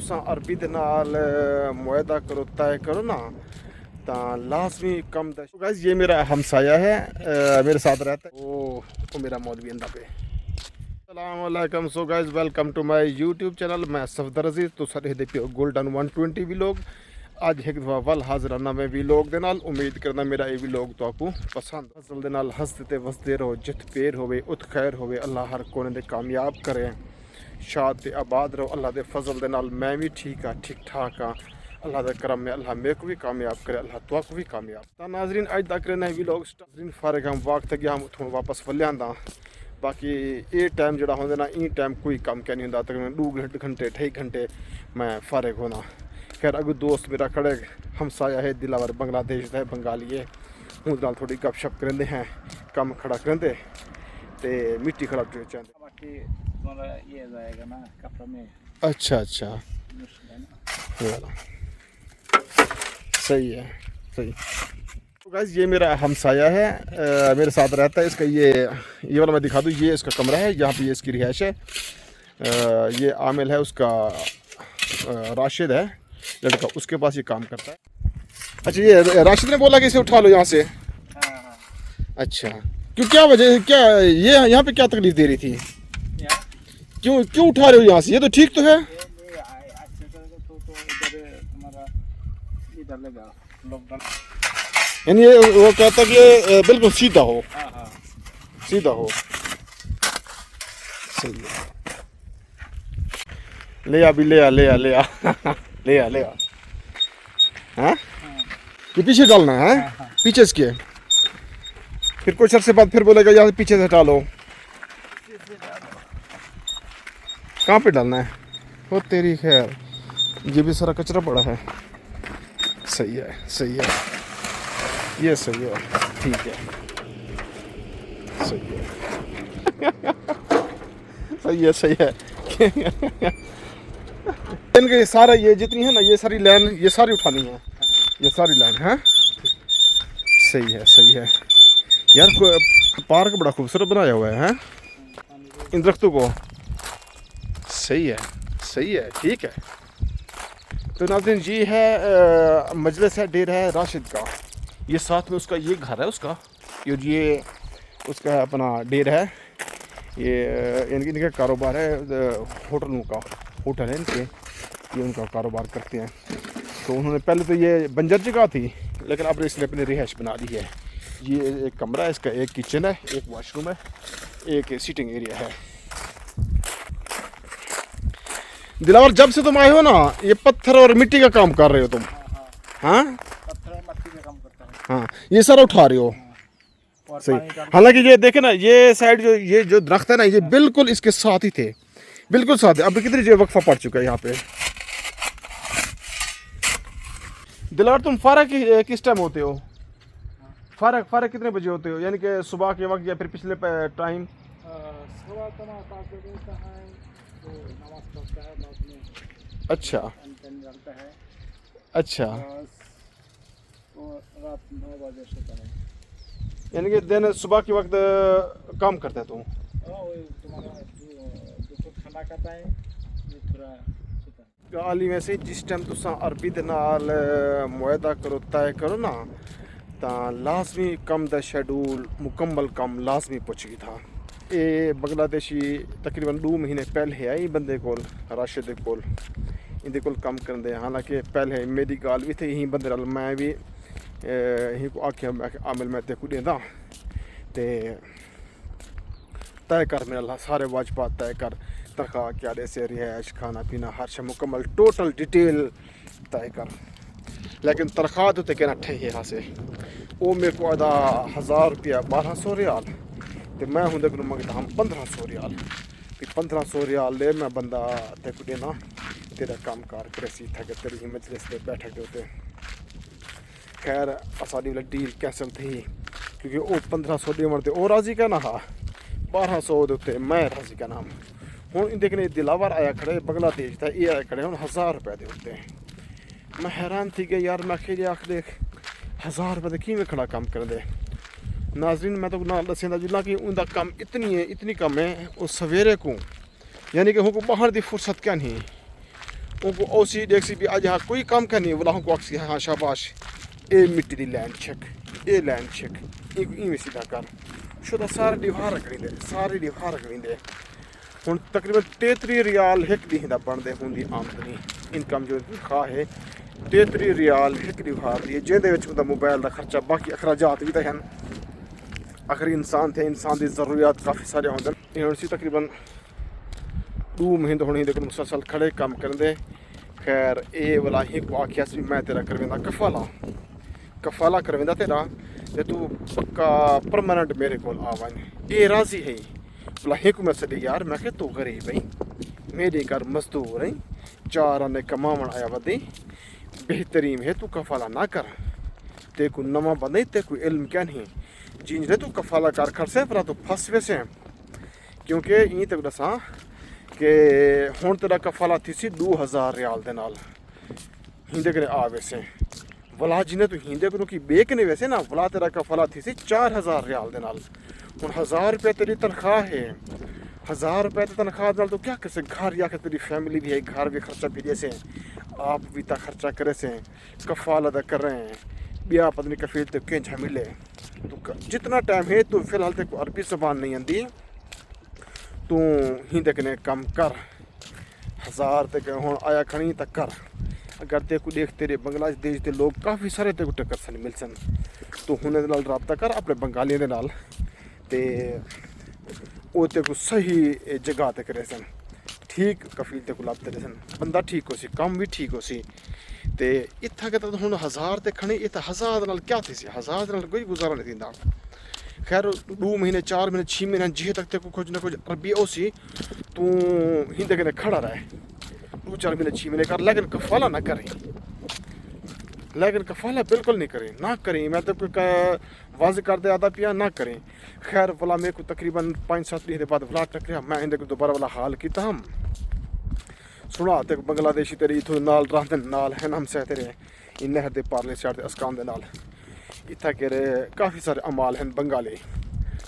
तुसां अरबी दे नाल मुआहदा करो, तय करो ना, तो लाजमी कम द। गाइस ये मेरा हमसाया है, मेरे साथ रहता है वो मेरा मौलवी अंदा पे। अस्सलाम वालेकुम। So guys welcome to my YouTube channel. मैं सफदर अजीज तो सारे दे पियो गोल्डन 120 व्लॉग। ਅੱਜ एक दफा वल हाजिर आना मैं व्लॉग दे नाल। उम्मीद करना मेरा ये व्लॉग तो आपको पसंद। फसल दे नाल हंसते ते वसदे रहो, जित पेर होवे उत खैर होवे। अल्लाह हर कोने दे कामयाब करे, शाद ते आबाद रहो। अल्लाह दे फजल दे नाल मैं भी ठीक हाँ, ठीक ठाक हाँ। अल्लाह दे करम में अल्लाह मेरे को भी कामयाब करे, अल्लाह तुआको भी कामयाब। तो नाजरीन अज तक रहना व्लॉग नाजरीन फारग हम वक्त गया हम उतों वापस वलिया आंदा। बाकी ये टाइम जोड़ा होंगे ना, ये टाइम कोई कम क्या नहीं होंगे। तकरीबन 2 घंटे 2.5 घंटे मैं फारग होना। खैर अगू दोस्त मेरा खड़े हमसाया है दिलावर बांग्लादेश का है, बंगाली है। उस नाल थोड़ी गपशप करेंदे हैं, कम खड़ा करेंदे ते मिट्टी खड़ा चाहते। बाकी तुम्हारा ये जाएगा ना कपड़ा में। अच्छा अच्छा सही है, सही। तो गाइस ये मेरा हमसाया है, मेरे साथ रहता है। इसका ये वाला मैं दिखा दूँ, ये इसका कमरा है, यहाँ पे ये इसकी रिहाइश है। ये आमिल है उसका, राशिद है लड़का, उसके पास ये काम करता है। अच्छा ये राशिद ने बोला कि इसे उठा लो यहाँ से। हाँ। अच्छा क्यों, क्या वजह, क्या ये यहाँ पे क्या तकलीफ दे रही थी? क्यों क्यों उठा रहे हो यहाँ से? ये तो ठीक तो है। यानी वो कहता कि बिल्कुल सीधा हो। हाँ। सीधा हो, सही है। ले आ भी, ले आ ले आ ले आ ले आ ले आ। हाँ ये पीछे डालना है। हाँ। पीछे इसके, फिर कुछ अर्से बाद फिर बोलेगा यहाँ से पीछे से हटा लो। कहाँ पे डालना है? वो तेरी खैर, ये भी सारा कचरा पड़ा है। सही है, सही है, ये सही है, ठीक है, सही है सही है, सही है। इनके सारा ये जितनी है ना, ये सारी लाइन, ये सारी उठानी है, ये सारी लाइन है। सही है, सही है यार। पार्क बड़ा खूबसूरत बनाया हुआ है इन दरख्तों को। सही है, सही है, ठीक है। तो नाज़रीन ये है मजलिस है, डेरा है राशिद का। ये साथ में उसका ये घर है उसका, ये उसका अपना डेरा है। ये इनका कारोबार है होटलों का, होटल है इनके, ये उनका कारोबार करते हैं। तो उन्होंने पहले तो ये बंजर जगह थी, लेकिन अब इसने अपनी रिहाइश बना ली है। ये एक कमरा है इसका, एक किचन है, एक वॉशरूम है, एक सीटिंग एरिया है। दिलावर जब से तुम आए हो ना, ये पत्थर और मिट्टी का काम कर रहे हो तुम? हाँ पत्थर मिट्टी का काम करता है। हाँ, ये सारा उठा रहे हो। और सही। हालांकि ये देखे ना, ये साइड ये जो दरख्त है ना, ये बिल्कुल इसके साथ ही थे, बिल्कुल साथ है। अब कितनी जो वक्फा पड़ चुका है यहाँ पे। दिलावर तुम फारग किस टाइम होते हो? फारग फारग कितने बजे होते हो? यानी कि सुबह के वक्त या फिर पिछले टाइम? सुबह तो ना 5 बजे का है, तो नमाज पढ़ता है, बाद में अच्छा निकलता है। अच्छा, और रात 9 बजे सोता है। यानी कि दिन सुबह के वक्त काम करता है तुम? वही तुम्हारा जो ठंडा करता है, ये थोड़ा सोता है। गाली वैसे जिस टाइम तुसां अरबी दे नाल मुआहदा करो, तय करो ना, तो लाजमी कम दा शेड्यूल मुकम्मल कम लाजमी पुछ गया था। ये बांग्लादेशी तकरीबन 2 महीने पहले आई बंदे कोल, राशिद कोल, इंदे कोल कम करन दे। हालांकि पहले मेरी गाल भी थी, यही बंदे नाल मैं भी यही को आख्या, मैं आमिल मैं तेको देंदा ते तय कर, मेरा अल्लाह सारे वाजबात तय कर। तनख्वाह क्या दे से, रिहाइश, खाना पीना, हर शे मुकम्मल टोटल डिटेल तय कर। लेकिन तनख्वाह तो कहना ठे यहाँ से वो मेरे को अदा 1000 रुपया 1200 रियाल, तो मैं हूँ को मंगता हम 1500 रियाल। तो 1500 रियाल ले मैं बंदा तेको देना, तेरा काम कार करे सी था कि तेरी ही मजलिस पे बैठक के होते। खैर असानी वाली डील कैंसल थी, क्योंकि वो 1500 देवन ते वो राजी कहना हा, 1200 दे उत्ते मैं राजी कहना हम। हूँ इन देखने दिलावर आया खड़े बांग्लादेश का, ये आया खड़े हूँ 1000 रुपये दे उत्ते। मैं हैरान थी कि यार, मैं आखिर आख देख 1000 रुपये कि खड़ा काम कर दे। नाजरीन मैं तो ना दसेंदा जिला कि उनका कम इतनी है, इतनी कम है। वो सवेरे को यानी कि हूँ को बाहर की फुर्सत क्या नहीं, उनको ओसी देख सी भी आज हाँ कोई काम करनी बोला हमको अक्सी हाँ शाबाश ए मिट्टी दी लैंड चेक ए लैंड चेक इवें सीधा कर शुदा सारे डिवार रखने सारे डिवार रखने हुन तकरीबन 33 रियाल एक दी दा बनदे हुंदी आमदनी इनकम जो खा है 33 रियाल एक डिवार दी जेदे विच उदा मोबाइल दा खर्चा बाकी अखराजात भी तो हैं आखिर इंसान थे इंसान की ज़रूरियात काफ़ी सारे होंगे हुन सी तकरीबन 2 महीने होने ही मुसलसल खड़े काम करते खैर ये वाला ही को आखिया भी मैं तेरा करवेंदा कफाला करवेंदा तेरा ते तू पक्का परमानेंट मेरे को आवन ये राजी है बोला हिक मैं सदी यार मैं कि तू गरीब है मेरे घर मजदूर है 4 आने कमावन आया वदी बेहतरीन है तू कफाला ना कर ते को नमा बंदे ते को इल्म क्या नहीं जिन तू कफाला कर खर्चे पर तू फस वैसे क्योंकि ये तक दसा कि हुण तेरा कफाला थी सी 2000 रियाल दे नाल हिंदे कने आ वैसे वला जिन्हें तू हिंदे को की बेक ने वैसे ना वला तेरा कफाला थी सी 4000 रियाल दे नाल हुण 1000 रुपये तेरी तनख्वाह है 1000 रुपये तनख्वाह नाल तो क्या कैसे घर या के तेरी फैमिली भी है घर भी खर्चा भी जैसे आप भी ता खर्चा करे से कफाला अदा कर रहे हैं बिया पत्नी कफील तो कें झमिले तो जितना टाइम है तू फिलहाल तक अरबी जबान नहीं आती तू हिंदे कने कम कर 1000 तक हुण आया खणी तक कर अगर ते को देख तेरे बांग्लादेश के लोग काफ़ी सारे ते को टक्कर सन मिल सन तो हुन नाल रबता कर अपने बंगालियों के नाल ते ओ ते को सही जगह ते करे सन ठीक कफील ते को लाते रहे सन बंदा ठीक हो सी काम भी ठीक हो सी ते इत्था के तो हुन 1000 ते खणी इत 1000 नाल क्या थी सी 1000 नाल कोई गुजारा नहीं थींदा खैर 2 महीने 4 महीने 6 महीने जे तक ते को कुछ ना कुछ अरबी ओसी तू हिंदे कने खड़ा रहे 2-4 महीने 6 महीने कर लेकिन कफाला ना करें लेकिन कफाला बिल्कुल नहीं करें ना करें मैं तो वाज कर दे आदा पिया ना करें खैर वाला मेरे को तकरीबन 5-7 दिन बाद वाला टकरिया मैं हिंदे को दोबारा वाला हाल किया हम सुना ते बांग्लादेशी तेरी इथों नाल रहते नाल है हम से तेरे इन नहर दे पारले साइड अस्कान दे नाल इतना के काफ़ी सारे अमाल हैं बंगाली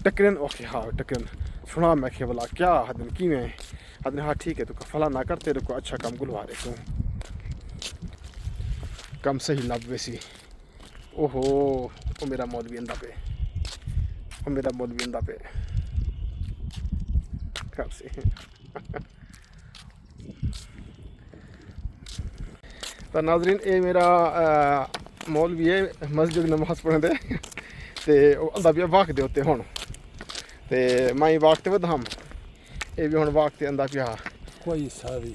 टकरन ओके हाँ टकरन सुना मैं कि बोला क्या हदन की में हदन हाँ ठीक है तो कफला ना कर तेरे को अच्छा काम गुलवा रहे तू कम सही लब वैसी ओहो ओ मेरा मौलवी अंदा पे ओ मेरा मौलवी अंदा पे कब से तो नाजरीन ये मेरा मौलवी है मस्जिद नमाज पढ़ने दे ते अंदा पिया वाक दे उत्ते हुण ते मैं वाक ते वधाम ये भी हुण वाक ते अंदा पिया कोई सारी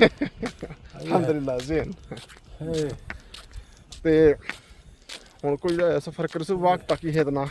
अल्हम्दुलिल्लाह ज़ेन ते हुण कोई सफ़र कर सो वाक ताकि है ना